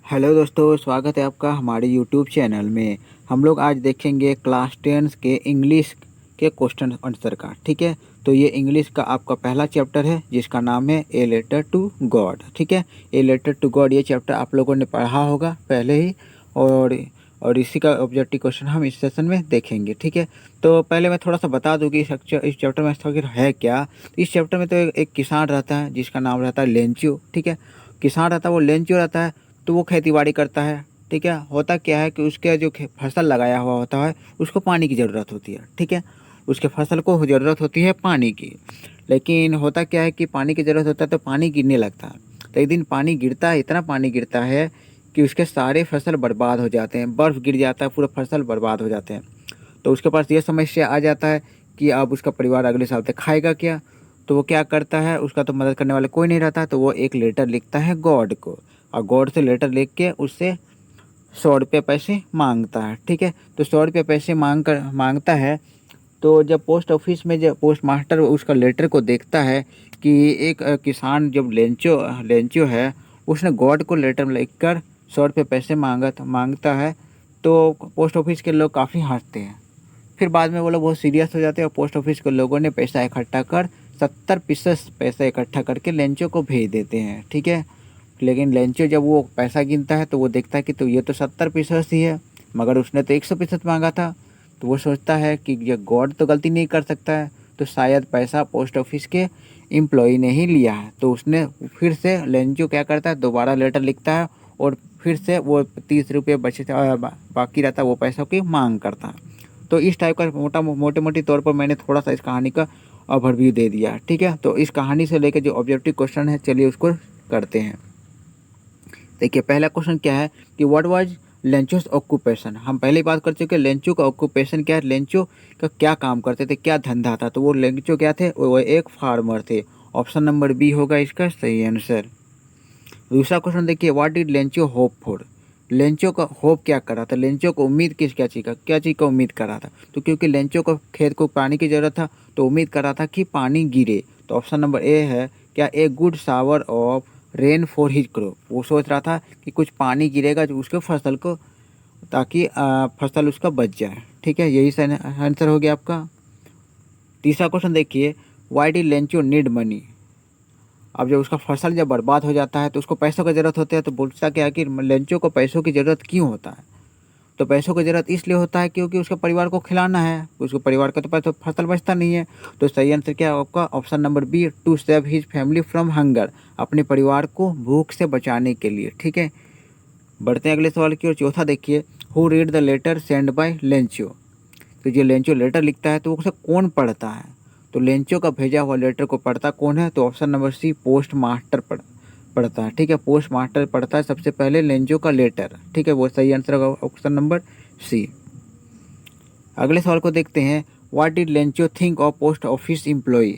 Hello दोस्तों, स्वागत है आपका हमारे यूट्यूब चैनल में। हम लोग आज देखेंगे क्लास 10 के इंग्लिश के क्वेश्चन आंसर का। ठीक है, तो ये इंग्लिश का आपका पहला चैप्टर है जिसका नाम है ए लेटर टू गॉड। ठीक है, ए लेटर टू गॉड ये चैप्टर आप लोगों ने पढ़ा होगा पहले ही, और इसी का ऑब्जेक्टिव क्वेश्चन हम इस सेशन में देखेंगे। ठीक है, तो पहले मैं थोड़ा सा बता दूं कि इस चैप्टर में आखिर है क्या। इस चैप्टर में तो एक किसान रहता है जिसका नाम रहता है लेंचो। ठीक है, किसान रहता है, वो लेंचो रहता है, तो वो खेती बाड़ी करता है। ठीक है, होता क्या है कि उसके जो फसल लगाया हुआ होता है उसको पानी की ज़रूरत होती है। ठीक है, उसके फसल को ज़रूरत होती है पानी की, लेकिन होता क्या है कि पानी की ज़रूरत होता है तो पानी गिरने लगता है। तो एक दिन पानी गिरता है, इतना पानी गिरता है कि उसके सारे फसल बर्बाद हो जाते हैं, बर्फ़ गिर जाता है, पूरा फसल बर्बाद हो जाते हैं। तो उसके पास ये समस्या आ जाता है कि अब उसका परिवार अगले साल तक खाएगा क्या। तो वो क्या करता है, उसका तो मदद करने वाला कोई नहीं रहता, तो वो एक लेटर लिखता है गॉड को, और गॉड से लेटर लिख के उससे 100 रुपये पैसे मांगता है। ठीक है, तो 100 रुपये पैसे मांगता है। तो जब पोस्ट ऑफिस में जब पोस्ट मास्टर उसका लेटर को देखता है कि एक किसान जब लेंचो है, उसने गॉड को लेटर लिखकर 100 रुपये पैसे मांगता है, तो पोस्ट ऑफिस के लोग काफ़ी हंसते हैं। फिर बाद में वो लोग बहुत सीरियस हो जाते हैं और पोस्ट ऑफिस के लोगों ने पैसा इकट्ठा कर 70% पैसा इकट्ठा करके लेंचो को भेज देते हैं। ठीक है, लेकिन लेंचो जब वो पैसा गिनता है तो वो देखता है कि तो ये तो 70% ही है, मगर उसने तो 100% मांगा था। तो वो सोचता है कि ये गॉड तो गलती नहीं कर सकता है, तो शायद पैसा पोस्ट ऑफिस के एम्प्लॉय ने ही लिया है। तो उसने फिर से लेंचो क्या करता है, दोबारा लेटर लिखता है और फिर से वो 30 रुपये बाकी रहता है वो पैसों की मांग करता है। तो इस टाइप का मोटे मोटे तौर पर मैंने थोड़ा सा इस कहानी का ओवरव्यू दे दिया। ठीक है, तो इस कहानी से लेकर जो ऑब्जेक्टिव क्वेश्चन है, चलिए उसको करते हैं। देखिए, पहला क्वेश्चन क्या है कि व्हाट वाज लेंचोस ऑक्यूपेशन। हम पहले ही बात कर चुके हैं लेंचो का ऑक्यूपेशन क्या है, लेंचो का क्या काम करते थे, क्या धंधा था। तो वो लेंचो क्या थे, वो एक फार्मर थे। ऑप्शन नंबर बी होगा इसका सही आंसर। दूसरा क्वेश्चन देखिए, what did Lencho hope for. Lencho का होप क्या कर रहा था, लेंचो को उम्मीद क्या चीज़ का उम्मीद कर रहा था। तो क्योंकि लेंचो को खेत को पानी की ज़रूरत था, तो उम्मीद कर रहा था कि पानी गिरे। तो ऑप्शन नंबर ए है क्या, a good shower of rain for his crop. वो सोच रहा था कि कुछ पानी गिरेगा जो उसके फसल को, ताकि फसल उसका बच जाए। ठीक है, यही सही आंसर हो गया आपका। तीसरा क्वेश्चन देखिए, why did Lencho need money. अब जब उसका फसल जब बर्बाद हो जाता है तो उसको पैसों की ज़रूरत होती है। तो बोलता क्या है कि लेंचो को पैसों की ज़रूरत क्यों होता है। तो पैसों की ज़रूरत इसलिए होता है क्योंकि उसके परिवार को खिलाना है, उसके परिवार का तो पैसा फसल बचता नहीं है। तो सही आंसर क्या है आपका, option number B, to save his family from hunger. अपने परिवार को भूख से बचाने के लिए। ठीक है, बढ़ते हैं अगले सवाल की ओर। चौथा देखिए, who read the letter send by Lencho. तो जो लेंचो लेटर लिखता है तो उसे कौन पढ़ता है। तो लेंचो का भेजा हुआ लेटर को पढ़ता कौन है। तो option number C, post master पढ़ता है। ठीक है, पोस्ट मास्टर पढ़ता है सबसे पहले लेंचो का लेटर। ठीक है, वो सही आंसर होगा ऑप्शन नंबर सी। अगले सवाल को देखते हैं, what did Lencho think of post office employ.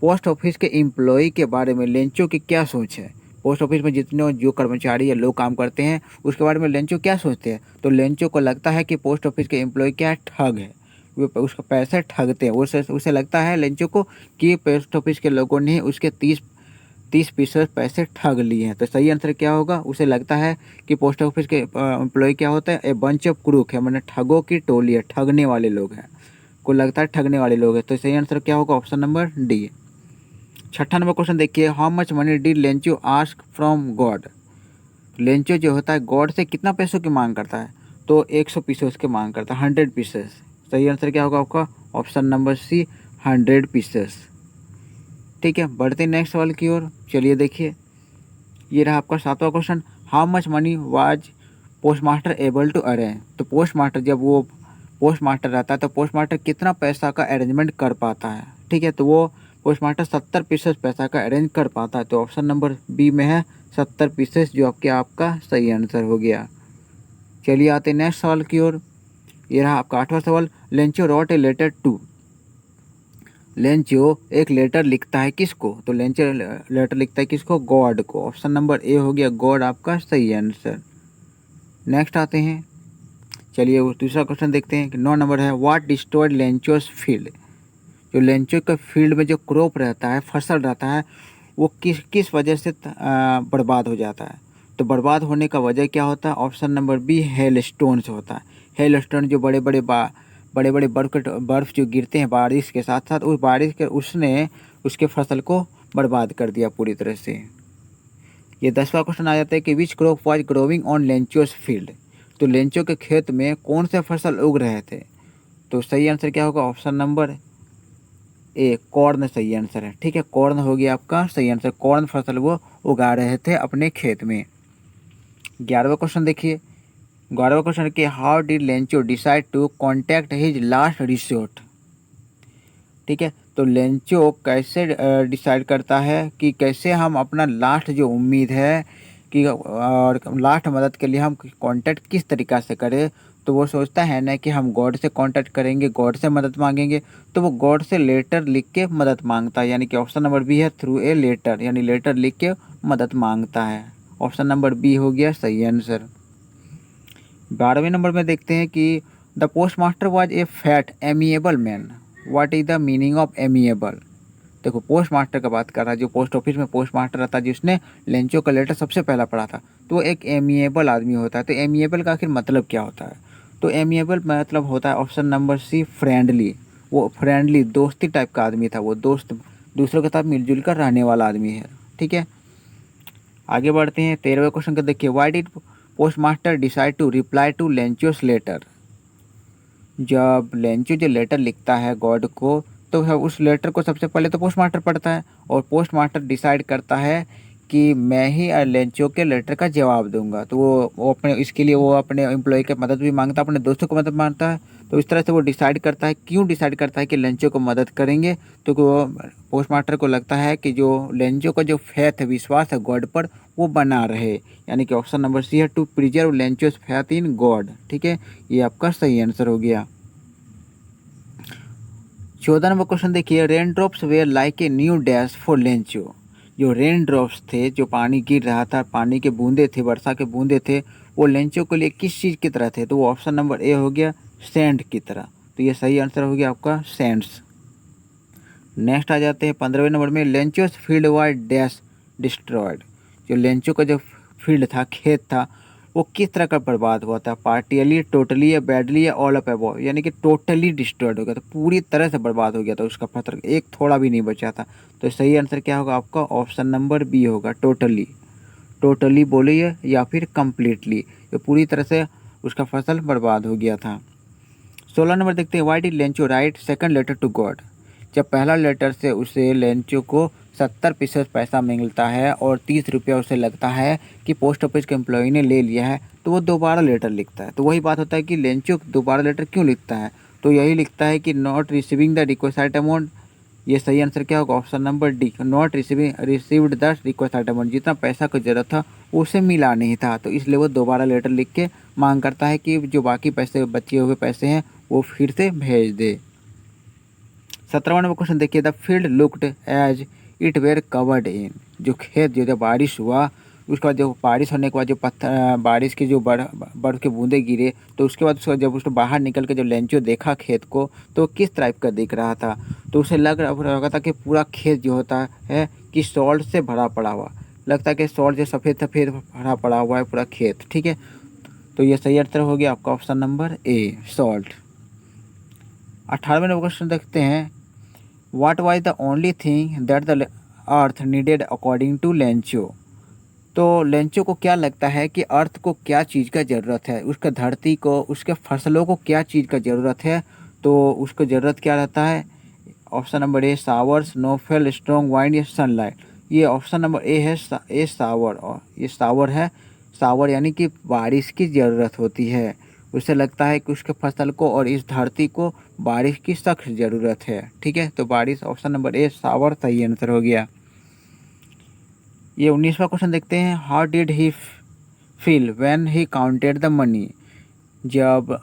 Post office के एम्प्लॉय के बारे में लेंचो की क्या सोच है। पोस्ट ऑफिस में जितने जो कर्मचारी या लोग काम करते हैं उसके बारे में लेंचो क्या सोचते हैं। तो लेंचो को लगता है कि पोस्ट ऑफिस के एम्प्लॉय क्या ठग है, वो उसका पैसा ठगते हैं। उसे लगता है लेंचो को कि पोस्ट ऑफिस के लोगों ने उसके 30% पैसे ठग लिए हैं। तो सही आंसर क्या होगा, उसे लगता है कि पोस्ट ऑफिस के एम्प्लॉय क्या होता है, ए बंच ऑफ क्रूक है, मैंने ठगों की टोली है, ठगने वाले लोग हैं, को लगता है ठगने वाले लोग हैं। तो सही आंसर क्या होगा, ऑप्शन नंबर डी। छठा नंबर क्वेश्चन देखिए, how much money did Lencho ask from God. Lencho जो होता है गॉड से कितना पैसों की मांग करता है। तो 100 पीसेस की मांग करता है, 100 पीसेस। सही आंसर क्या होगा आपका, ऑप्शन नंबर सी, 100 पीसेस। ठीक है, बढ़ते नेक्स्ट सवाल की ओर। चलिए देखिए, ये रहा आपका सातवां question, how much money was post master able to arrange. तो पोस्ट मास्टर जब वो पोस्ट मास्टर रहता है तो पोस्ट मास्टर कितना पैसा का अरेंजमेंट कर पाता है। ठीक है, तो वो पोस्ट मास्टर 70% पैसा का अरेंज कर पाता है। तो ऑप्शन नंबर बी में है 70 पीसेस, जो आपका सही आंसर हो गया। चलिए आते हैं नेक्स्ट सवाल की ओर। ये रहा आपका आठवां सवाल, Lencho wrote a letter to. Lencho एक लेटर लिखता है किसको। तो लेंचो लेटर लिखता है किसको, गॉड को। ऑप्शन नंबर ए हो गया गॉड आपका सही आंसर। नेक्स्ट आते हैं, चलिए वो दूसरा क्वेश्चन देखते हैं कि 9 नंबर है, व्हाट डिस्ट्रॉयड लेंचोस फील्ड। जो लेंचो के फील्ड में जो क्रॉप रहता है, फसल रहता है, वो किस किस वजह से बर्बाद हो जाता है। तो बर्बाद होने का वजह क्या होता है? Option number B hailstone से होता है। हेल स्टोन जो बड़े बड़े बर्फ़ जो गिरते हैं बारिश के साथ साथ, उस बारिश के उसने उसके फसल को बर्बाद कर दिया पूरी तरह से। ये 10वां क्वेश्चन आ जाता है कि which crop was growing on Lencho's field. तो लेंचो के खेत में कौन से फसल उग रहे थे? तो सही आंसर क्या होगा? ऑप्शन नंबर ए कॉर्न सही आंसर है। ठीक है, कॉर्न हो गया आपका सही आंसर। कॉर्न फसल वो उगा रहे थे अपने खेत में। 11वां क्वेश्चन देखिए। 12वां क्वेश्चन कि how did Lencho decide to contact his last resort. ठीक है, तो लेंचो कैसे डिसाइड करता है कि कैसे हम अपना लास्ट जो उम्मीद है कि और लास्ट मदद के लिए हम कांटेक्ट किस तरीक़ा से करें। तो वो सोचता है ना कि हम गॉड से कांटेक्ट करेंगे, गॉड से मदद मांगेंगे, तो वो गॉड से लेटर लिख के मदद मांगता है। यानी कि ऑप्शन नंबर बी है थ्रू ए लेटर, यानी लेटर लिख के मदद मांगता है। ऑप्शन नंबर बी हो गया सही आंसर। 12वें नंबर में देखते हैं कि the post master was a fat amiable man. What is the meaning of amiable. देखो पोस्ट मास्टर का बात कर रहा है, जो पोस्ट ऑफिस में पोस्ट मास्टर रहता है जिसने लेंचो का लेटर सबसे पहला पढ़ा था, तो वो एक एमिएबल आदमी होता है। तो एमिएबल का आखिर मतलब क्या होता है? तो एमिएबल मतलब होता है ऑप्शन नंबर सी फ्रेंडली। वो फ्रेंडली दोस्ती टाइप का आदमी था, वो दोस्त दूसरों के साथ मिलजुल कर रहने वाला आदमी है। ठीक है, आगे बढ़ते हैं। 13वें क्वेश्चन का देखिए। Why did post master decide to reply to Lencho's letter. जब लेंचो जो लेटर लिखता है गॉड को, तो उस लेटर को सबसे पहले तो पोस्ट मास्टर पढ़ता है और पोस्ट मास्टर डिसाइड करता है कि मैं ही लेंचो के लेटर का जवाब दूंगा। तो वो अपने इसके लिए वो अपने एम्प्लॉय की मदद भी मांगता है, अपने दोस्तों को मदद मांगता है। तो इस तरह से वो डिसाइड करता है। क्यों डिसाइड करता है कि लेंचो को मदद करेंगे? तो वो पोस्ट मास्टर को लगता है कि जो लेंचो का जो फेथ है, विश्वास है गॉड पर, वो बना रहे। यानी कि ऑप्शन नंबर सी है to preserve Lencho's faith in God. ठीक है, ये आपका सही आंसर हो गया। 14 नंबर क्वेश्चन देखिए। Rain drops were like a new dash for Lencho. जो रेन ड्रॉप्स थे, जो पानी गिर रहा था, पानी के बूंदे थे, वर्षा के बूंदे थे, वो लेंचो के लिए किस चीज़ की तरह थे? तो वो ऑप्शन नंबर ए हो गया सैंड की तरह। तो ये सही आंसर हो गया आपका सैंड्स। नेक्स्ट आ जाते हैं 15वें नंबर में। लेंचोस फील्ड वाज डैश डिस्ट्रॉयड। जो लेंचो का जो फील्ड था, खेत था, वो किस तरह का बर्बाद हुआ था? पार्टियली, टोटली या बैडली या ऑल ऑफ अबव। यानी कि टोटली डिस्ट्रॉयड हो गया था, पूरी तरह से बर्बाद हो गया था उसका फसल, एक थोड़ा भी नहीं बचा था। तो सही आंसर क्या होगा आपका? ऑप्शन नंबर बी होगा टोटली। टोटली बोलिए या फिर कम्प्लीटली, ये पूरी तरह से उसका फसल बर्बाद हो गया था। 16 नंबर देखते हैं। Why did Lencho write second letter to God. जब पहला लेटर से उसे लेंचो को 70% पैसा मिलता है और 30 रुपया उसे लगता है कि पोस्ट ऑफिस के एम्प्लॉय ने ले लिया है, तो वो दोबारा लेटर लिखता है। तो वही बात होता है कि लेंचो दोबारा लेटर क्यों लिखता है? तो यही लिखता है कि not receiving the requested amount. ये सही आंसर क्या होगा? Option number D, not received the requested amount. जितना पैसा की जरूरत था उसे मिला नहीं था, तो इसलिए वो दोबारा लेटर लिख के मांग करता है कि जो बाकी पैसे बचे हुए पैसे हैं वो फिर से भेज दे। 17वां नंबर क्वेश्चन देखिए। The field looked as it were covered in. जो खेत जो जब बारिश हुआ, उसके बाद जो बारिश होने के बाद जो पत्थर बारिश की जो बर्फ़ के बूंदे गिरे, तो उसके बाद उसका जब उसने बाहर निकल के जब लेंचो देखा खेत को, तो वो किस टाइप का दिख रहा था? तो उसे लग रहा था कि पूरा खेत जो होता है कि सॉल्ट से भरा पड़ा हुआ, लगता है कि सॉल्ट से सफ़ेद सफ़ेद भरा पड़ा हुआ है पूरा खेत। ठीक है, तो ये सही आंसर हो गया आपका ऑप्शन नंबर ए सॉल्ट। 18वें नंबर क्वेश्चन देखते हैं। What was the only thing that the earth needed according to Lencho. तो लेंचो को क्या लगता है कि अर्थ को क्या चीज़ का ज़रूरत है? उसका धरती को, उसके फसलों को क्या चीज़ का ज़रूरत है? तो उसको ज़रूरत क्या रहता है? ऑप्शन नंबर ए शावर, स्नोफॉल, स्ट्रॉन्ग वाइंड या सनलाइट। ये ऑप्शन नंबर ए है ए शावर, और ये शावर है। शावर यानी कि बारिश की ज़रूरत होती है। उसे लगता है कि उसके फसल को और इस धरती को बारिश की सख्त ज़रूरत है। ठीक है, तो बारिश ऑप्शन नंबर ए शावर सही आंसर हो गया। ये 19वां क्वेश्चन देखते हैं। How did he feel when he counted the money. जब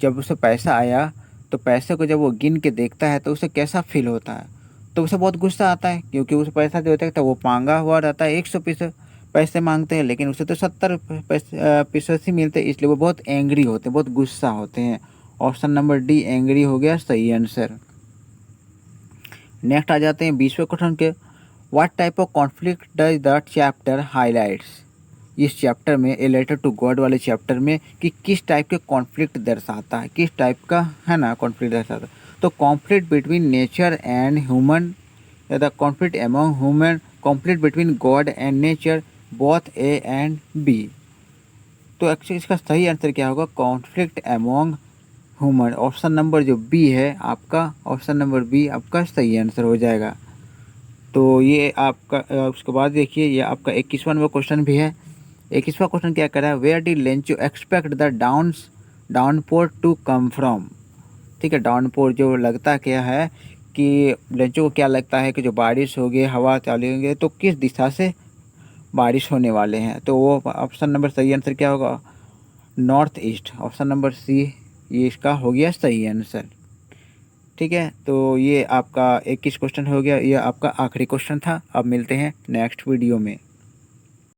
जब उसे पैसा आया, तो पैसे को जब वो गिन के देखता है तो उसे कैसा फील होता है? तो उसे बहुत गुस्सा आता है, क्योंकि उसे पैसा जो होता है तो वो मांगा हुआ रहता है। 100 पैसे मांगते हैं, लेकिन उसे तो 70 पैसे ही मिलते हैं, इसलिए वो बहुत एंग्री होते हैं, बहुत गुस्सा होते हैं। ऑप्शन नंबर डी एंग्री हो गया सही आंसर। नेक्स्ट आ जाते हैं 20वें क्वेश्चन के। What type of conflict does the chapter highlights. इस चैप्टर में ए लेटर टू गॉड वाले चैप्टर में कि किस टाइप के कॉन्फ्लिक्ट दर्शाता है, किस टाइप का है ना कॉन्फ्लिक्ट दर्शाता है। तो conflict between nature and human, या the conflict among human, conflict between God and nature, both A and B. तो एक्चुअली इसका सही आंसर क्या होगा, conflict among human. Option number जो बी है आपका, ऑप्शन नंबर बी आपका सही आंसर हो जाएगा। तो ये आपका उसके बाद देखिए ये आपका 21वां नंबर क्वेश्चन भी है। 21वां क्वेश्चन क्या कर रहा है, where did Lencho expect the downpour to come from. ठीक है, डाउनपोर जो लगता क्या है कि लेंचो को क्या लगता है कि जो बारिश होगी, हवा चलेंगे तो किस दिशा से बारिश होने वाले हैं। तो वो ऑप्शन नंबर सही आंसर क्या होगा, north east. Option number C ये इसका हो गया सही आंसर। ठीक है, तो ये आपका 21 क्वेश्चन हो गया, ये आपका आखिरी क्वेश्चन था। अब मिलते हैं नेक्स्ट वीडियो में।